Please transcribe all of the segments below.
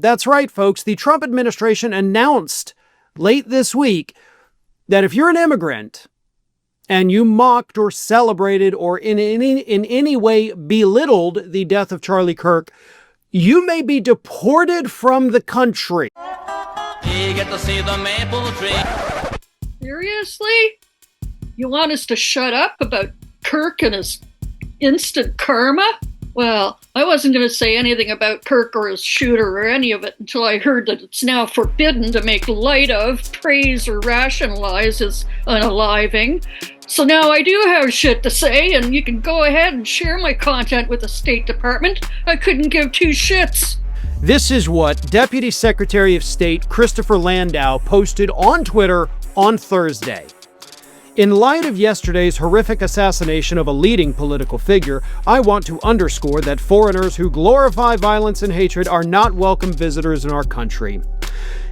That's right, folks. The Trump administration announced late this week that if you're an immigrant and you mocked or celebrated or in any way belittled the death of Charlie Kirk, you may be deported from the country. You get to see the maple tree. Seriously? You want us to shut up about Kirk and his instant karma? Well, I wasn't going to say anything about Kirk or his shooter or any of it until I heard that it's now forbidden to make light of, praise, or rationalize his unaliving. So now I do have shit to say, and you can go ahead and share my content with the State Department. I couldn't give two shits. This is what Deputy Secretary of State Christopher Landau posted on Twitter on Thursday. In light of yesterday's horrific assassination of a leading political figure, I want to underscore that foreigners who glorify violence and hatred are not welcome visitors in our country.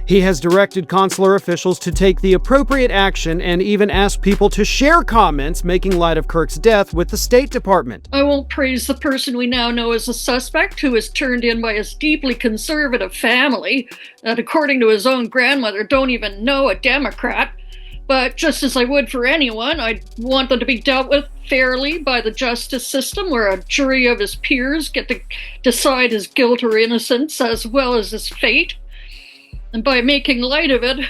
He has directed consular officials to take the appropriate action and even asked people to share comments making light of Kirk's death with the State Department. I won't praise the person we now know as a suspect, who was turned in by his deeply conservative family that, according to his own grandmother, don't even know a Democrat. But just as I would for anyone, I'd want them to be dealt with fairly by the justice system, where a jury of his peers get to decide his guilt or innocence as well as his fate. And by making light of it,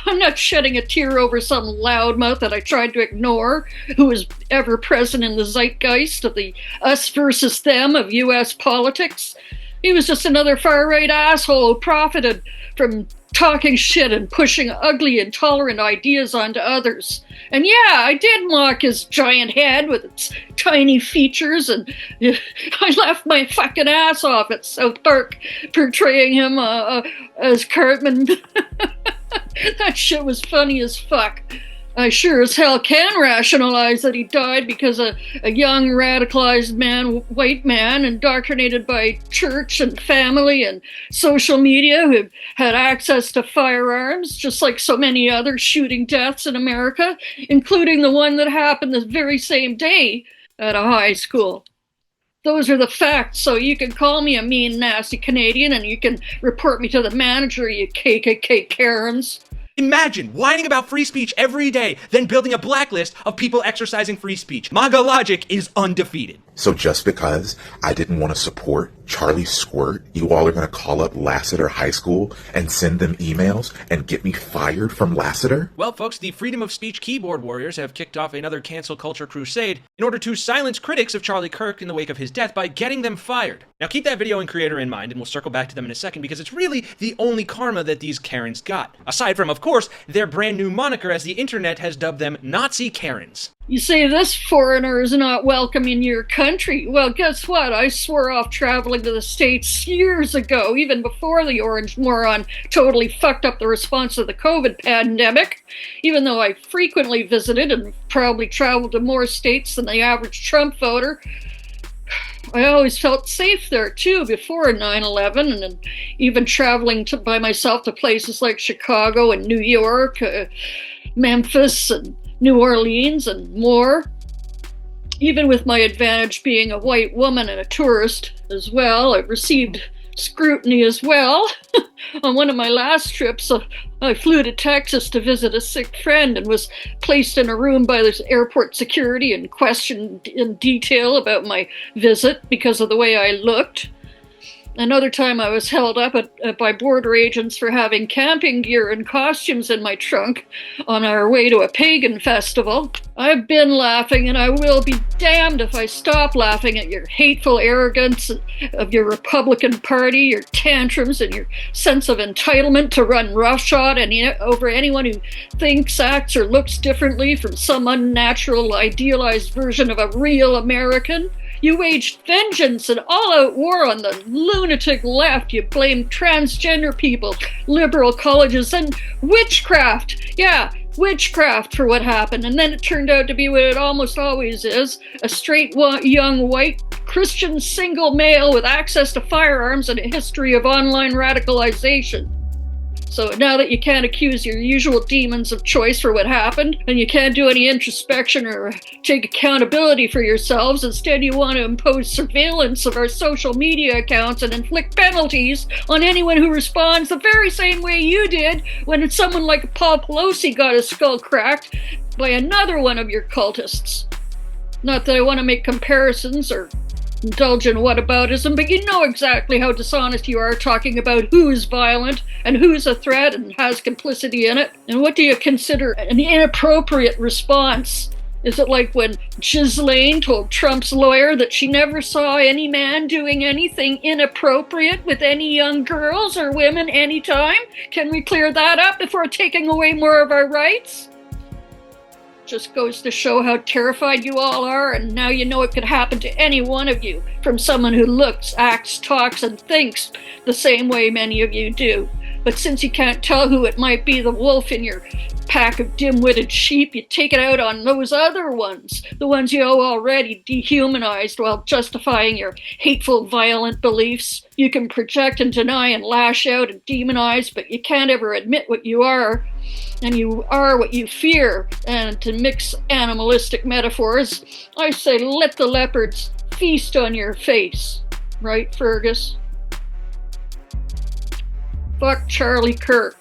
I'm not shedding a tear over some loudmouth that I tried to ignore, who is ever present in the zeitgeist of the us versus them of U.S. politics. He was just another far-right asshole who profited from talking shit and pushing ugly, intolerant ideas onto others. And yeah, I did mock his giant head with its tiny features, and I laughed my fucking ass off at South Park portraying him as Cartman. That shit was funny as fuck. I sure as hell can rationalize that he died because a young, radicalized white man, indoctrinated by church and family and social media, who had access to firearms, just like so many other shooting deaths in America, including the one that happened the very same day at a high school. Those are the facts, so you can call me a mean, nasty Canadian, and you can report me to the manager, you KKK Karens. Imagine whining about free speech every day, then building a blacklist of people exercising free speech. MAGA logic is undefeated. So just because I didn't want to support Charlie Squirt, you all are going to call up Lassiter High School and send them emails and get me fired from Lassiter? Well, folks, the freedom of speech keyboard warriors have kicked off another cancel culture crusade in order to silence critics of Charlie Kirk in the wake of his death by getting them fired. Now keep that video and creator in mind, and we'll circle back to them in a second, because it's really the only karma that these Karens got. Aside from, of course, their brand new moniker, as the internet has dubbed them Nazi Karens. You say this foreigner is not welcome in your country. Well, guess what? I swore off traveling to the States years ago, even before the orange moron totally fucked up the response to the COVID pandemic. Even though I frequently visited and probably traveled to more states than the average Trump voter, I always felt safe there, too, before 9/11, and even traveling by myself to places like Chicago and New York, Memphis and New Orleans and more. Even with my advantage being a white woman and a tourist as well, I've received scrutiny as well. On one of my last trips, I flew to Texas to visit a sick friend and was placed in a room by this airport security and questioned in detail about my visit because of the way I looked. Another time I was held up by border agents for having camping gear and costumes in my trunk on our way to a pagan festival. I've been laughing, and I will be damned if I stop laughing at your hateful arrogance of your Republican Party, your tantrums, and your sense of entitlement to run roughshod over anyone who thinks, acts, or looks differently from some unnatural, idealized version of a real American. You waged vengeance and all-out war on the lunatic left. You blamed transgender people, liberal colleges, and witchcraft. Yeah, witchcraft for what happened. And then it turned out to be what it almost always is, a straight, young, white, Christian single male with access to firearms and a history of online radicalization. So now that you can't accuse your usual demons of choice for what happened, and you can't do any introspection or take accountability for yourselves, instead you want to impose surveillance of our social media accounts and inflict penalties on anyone who responds the very same way you did when someone like Paul Pelosi got his skull cracked by another one of your cultists. Not that I want to make comparisons or indulge in whataboutism, but you know exactly how dishonest you are talking about who's violent and who's a threat and has complicity in it. And what do you consider an inappropriate response? Is it like when Ghislaine told Trump's lawyer that she never saw any man doing anything inappropriate with any young girls or women anytime? Can we clear that up before taking away more of our rights? Just goes to show how terrified you all are, and now you know it could happen to any one of you, from someone who looks, acts, talks, and thinks the same way many of you do. But since you can't tell who it might be, the wolf in your pack of dim-witted sheep, you take it out on those other ones, the ones you already dehumanized while justifying your hateful, violent beliefs. You can project and deny and lash out and demonize, but you can't ever admit what you are. And you are what you fear. And to mix animalistic metaphors, I say let the leopards feast on your face. Right, Fergus? Fuck Charlie Kirk.